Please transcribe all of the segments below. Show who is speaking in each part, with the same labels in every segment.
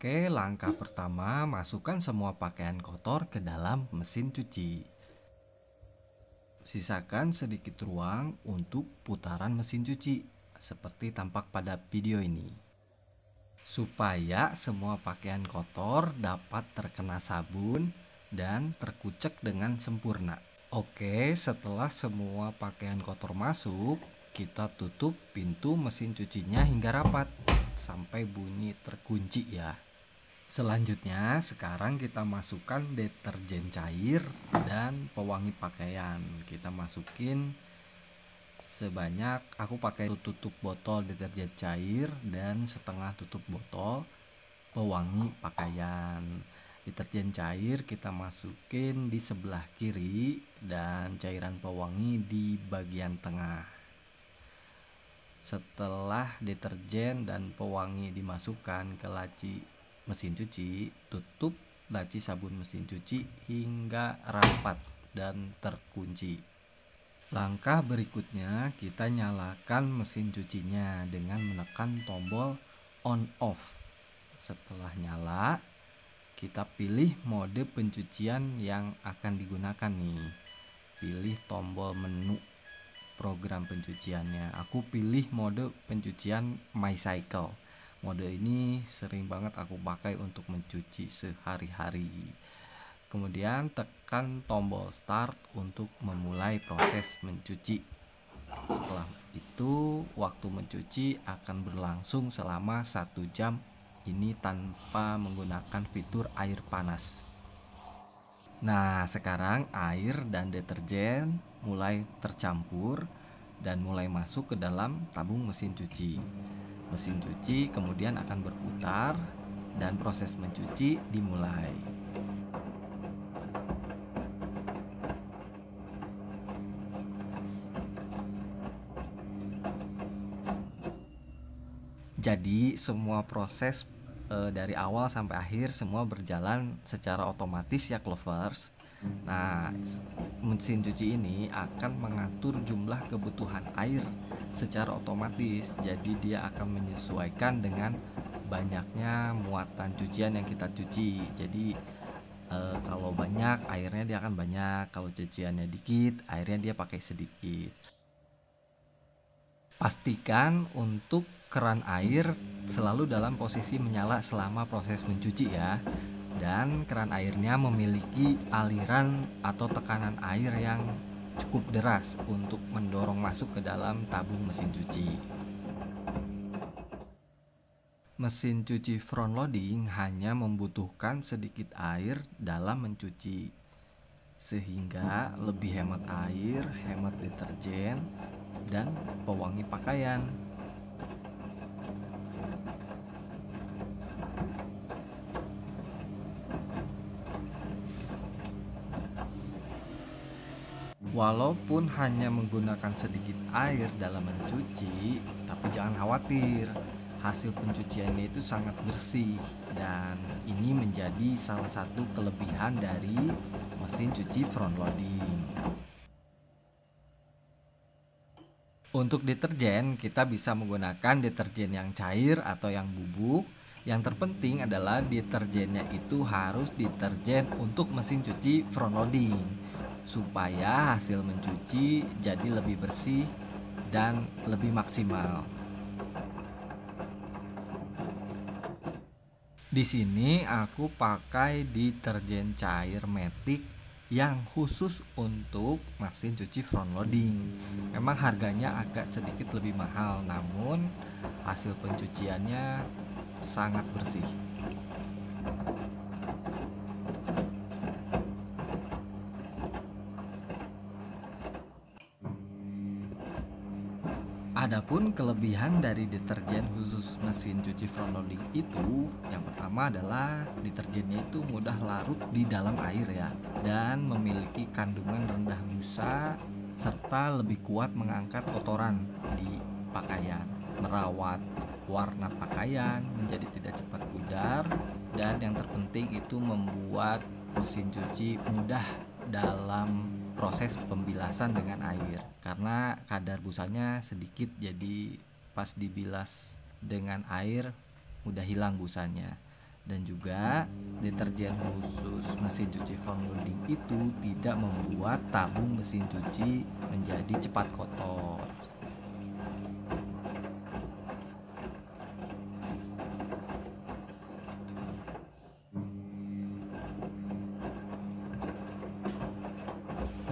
Speaker 1: Oke, langkah pertama, masukkan semua pakaian kotor ke dalam mesin cuci. Sisakan sedikit ruang untuk putaran mesin cuci, seperti tampak pada video ini. Supaya semua pakaian kotor dapat terkena sabun dan terkucek dengan sempurna. Oke, setelah semua pakaian kotor masuk, kita tutup pintu mesin cucinya hingga rapat sampai bunyi terkunci ya. Selanjutnya, sekarang kita masukkan deterjen cair dan pewangi pakaian. Kita masukin sebanyak, aku pakai tutup botol deterjen cair dan setengah tutup botol pewangi pakaian. Deterjen cair kita masukin di sebelah kiri dan cairan pewangi di bagian tengah. Setelah deterjen dan pewangi dimasukkan ke laci mesin cuci, tutup laci sabun mesin cuci hingga rapat dan terkunci. Langkah berikutnya, kita nyalakan mesin cucinya dengan menekan tombol on off. Setelah nyala, kita pilih mode pencucian yang akan digunakan nih. Pilih tombol menu program pencuciannya. Aku pilih mode pencucian My Cycle. Mode ini sering banget aku pakai untuk mencuci sehari-hari. Kemudian tekan tombol start untuk memulai proses mencuci. Setelah itu, waktu mencuci akan berlangsung selama 1 jam. Ini tanpa menggunakan fitur air panas. Nah, sekarang air dan deterjen mulai tercampur dan mulai masuk ke dalam tabung mesin cuci. Mesin cuci kemudian akan berputar dan proses mencuci dimulai. Jadi semua proses dari awal sampai akhir semua berjalan secara otomatis ya Clovers. Nah, mesin cuci ini akan mengatur jumlah kebutuhan air secara otomatis. Jadi dia akan menyesuaikan dengan banyaknya muatan cucian yang kita cuci. Jadi kalau banyak airnya dia akan banyak, kalau cuciannya dikit airnya dia pakai sedikit. Pastikan untuk keran air selalu dalam posisi menyala selama proses mencuci ya. Dan keran airnya memiliki aliran atau tekanan air yang cukup deras untuk mendorong masuk ke dalam tabung mesin cuci. Mesin cuci front loading hanya membutuhkan sedikit air dalam mencuci, sehingga lebih hemat air, hemat deterjen, dan pewangi pakaian. Walaupun hanya menggunakan sedikit air dalam mencuci, tapi jangan khawatir, hasil pencuciannya itu sangat bersih dan ini menjadi salah satu kelebihan dari mesin cuci front loading. Untuk deterjen, kita bisa menggunakan deterjen yang cair atau yang bubuk. Yang terpenting adalah deterjennya itu harus deterjen untuk mesin cuci front loading, supaya hasil mencuci jadi lebih bersih dan lebih maksimal. Di sini aku pakai deterjen cair Matic yang khusus untuk mesin cuci front loading. Memang harganya agak sedikit lebih mahal, namun hasil pencuciannya sangat bersih. Adapun kelebihan dari deterjen khusus mesin cuci front loading itu, yang pertama adalah deterjennya itu mudah larut di dalam air ya, dan memiliki kandungan rendah busa serta lebih kuat mengangkat kotoran di pakaian, merawat warna pakaian menjadi tidak cepat pudar, dan yang terpenting itu membuat mesin cuci mudah dalam proses pembilasan dengan air karena kadar busanya sedikit, jadi pas dibilas dengan air mudah hilang busanya. Dan juga deterjen khusus mesin cuci front loading itu tidak membuat tabung mesin cuci menjadi cepat kotor.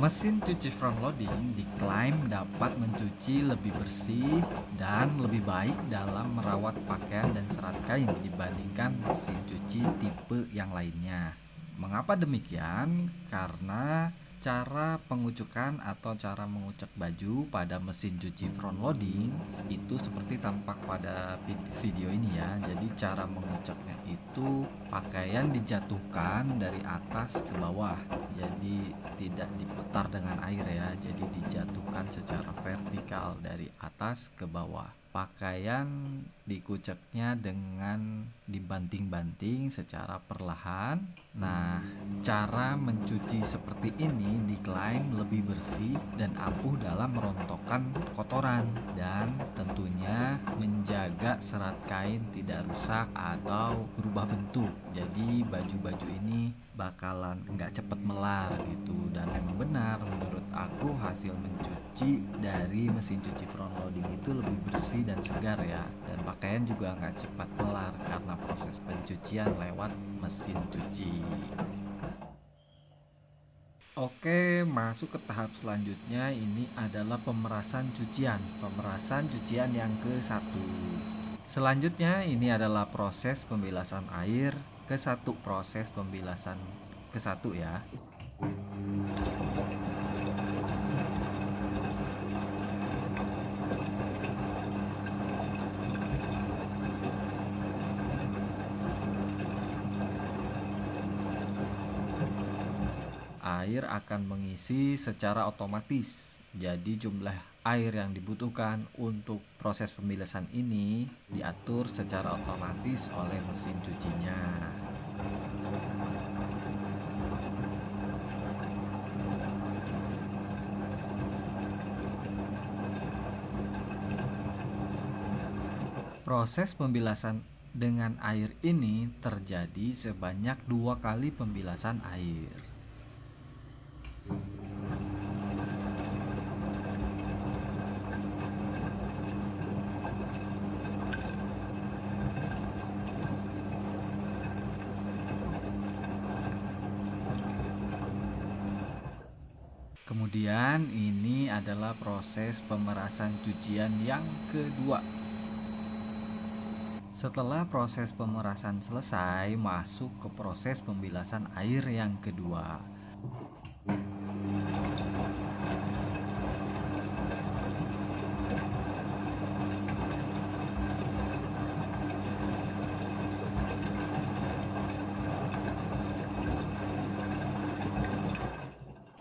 Speaker 1: Mesin cuci front loading diklaim dapat mencuci lebih bersih dan lebih baik dalam merawat pakaian dan serat kain dibandingkan mesin cuci tipe yang lainnya. Mengapa demikian? Karena cara pengucukan atau cara mengucek baju pada mesin cuci front loading itu seperti tampak pada video ini ya. Jadi cara menguceknya itu pakaian dijatuhkan dari atas ke bawah. Jadi tidak diputar dengan air ya. Jadi dijatuhkan secara vertikal dari atas ke bawah. Pakaian dikuceknya dengan dibanting-banting secara perlahan. Nah, cara mencuci seperti ini diklaim lebih bersih dan ampuh dalam merontokkan kotoran dan tentunya menjaga serat kain tidak rusak atau berubah bentuk. Jadi baju-baju ini bakalan nggak cepet melar gitu. Dan memang benar menurut aku hasil mencuci dari mesin cuci front loading itu lebih bersih dan segar ya. Dan pakaian juga nggak cepat melar karena proses pencucian lewat mesin cuci. Oke, masuk ke tahap selanjutnya. Ini adalah pemerasan cucian. Pemerasan cucian yang ke-1. Selanjutnya ini adalah proses pembilasan air ke-1. Proses pembilasan ke-1 ya. Air akan mengisi secara otomatis. Jadi jumlah air yang dibutuhkan untuk proses pembilasan ini diatur secara otomatis oleh mesin cucinya. Proses pembilasan dengan air ini terjadi sebanyak 2 kali pembilasan air. Kemudian ini adalah proses pemerasan cucian yang kedua. Setelah proses pemerasan selesai, masuk ke proses pembilasan air yang kedua.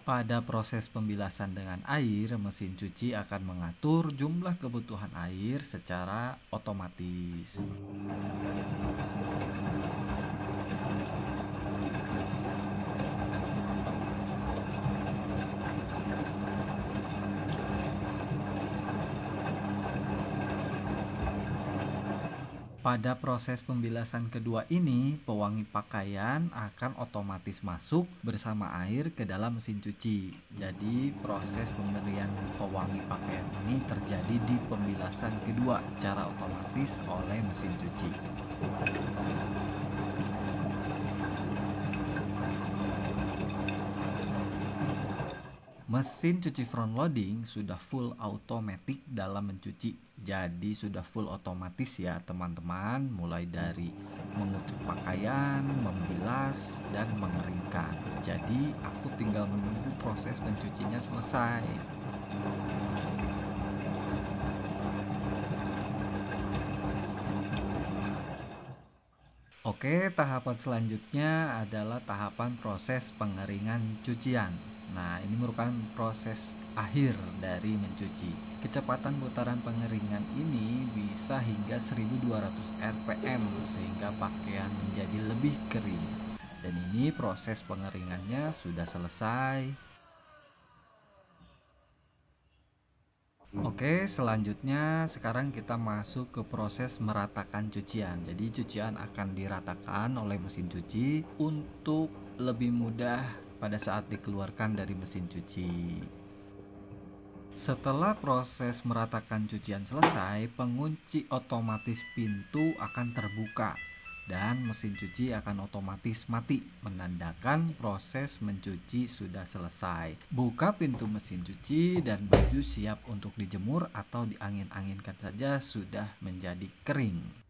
Speaker 1: Pada proses pembilasan dengan air, mesin cuci akan mengatur jumlah kebutuhan air secara otomatis. Pada proses pembilasan kedua ini, pewangi pakaian akan otomatis masuk bersama air ke dalam mesin cuci. Jadi, proses pemberian pewangi pakaian ini terjadi di pembilasan kedua secara otomatis oleh mesin cuci. Mesin cuci front loading sudah full automatic dalam mencuci. Jadi sudah full otomatis ya teman-teman, mulai dari mengucek pakaian, membilas, dan mengeringkan. Jadi aku tinggal menunggu proses pencucinya selesai. Oke, tahapan selanjutnya adalah tahapan proses pengeringan cucian. Nah, ini merupakan proses akhir dari mencuci. Kecepatan putaran pengeringan ini bisa hingga 1200 rpm sehingga pakaian menjadi lebih kering. Dan ini proses pengeringannya sudah selesai. Oke, selanjutnya sekarang kita masuk ke proses meratakan cucian. Jadi cucian akan diratakan oleh mesin cuci untuk lebih mudah pada saat dikeluarkan dari mesin cuci. Setelah proses meratakan cucian selesai, pengunci otomatis pintu akan terbuka dan mesin cuci akan otomatis mati, menandakan proses mencuci sudah selesai. Buka pintu mesin cuci dan baju siap untuk dijemur atau diangin-anginkan saja sudah menjadi kering.